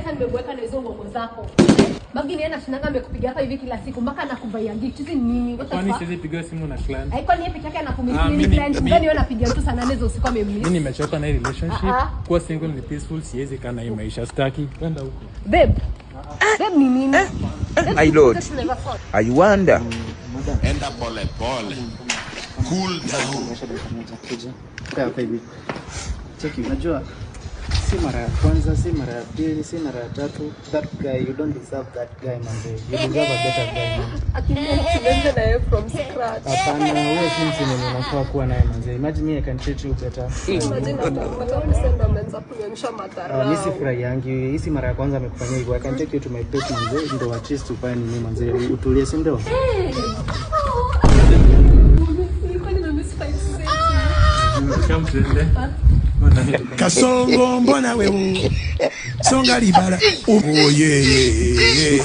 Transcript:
hata nimemweka na hizo ngoma zako. Magi nienda shinanga amekupiga hapa hivi kila siku mpaka anakuvaia gift. Hizi nini? Kwani siwezi piga simu na client? Haiko ni peke yake anakumisi client. Ngani wewe unapiga tu sana nezo usiku amemiss. Mimi nimechoka na hii relationship. Kuwa single ni peaceful, siwezi kana hii maisha staki. Kwenda huko. Babe. Babe ni nini? My lord. I wonder. Enda pole pole. Cool down. Kaa baby. Check you. Najua si mara ya kwanza, si mara ya pili, si mara ya tatu. That guy, you don't deserve that guy, man. You deserve a better guy, man. Akianza na yeye from scratch. Hapana, wewe si mtu mwenye unafaa kuwa naye, man. Imagine me I can treat you better. Imagine hata msenda mmenza kunyonyesha matara. Mimi si furahi yangu. Hii si mara ya kwanza amekufanyia hivyo. I can take you to my place, man. Ndio at least ufanye nini, man. Utulie, si ndio? Kasongo mbona wewe songa libala. Oh yeah.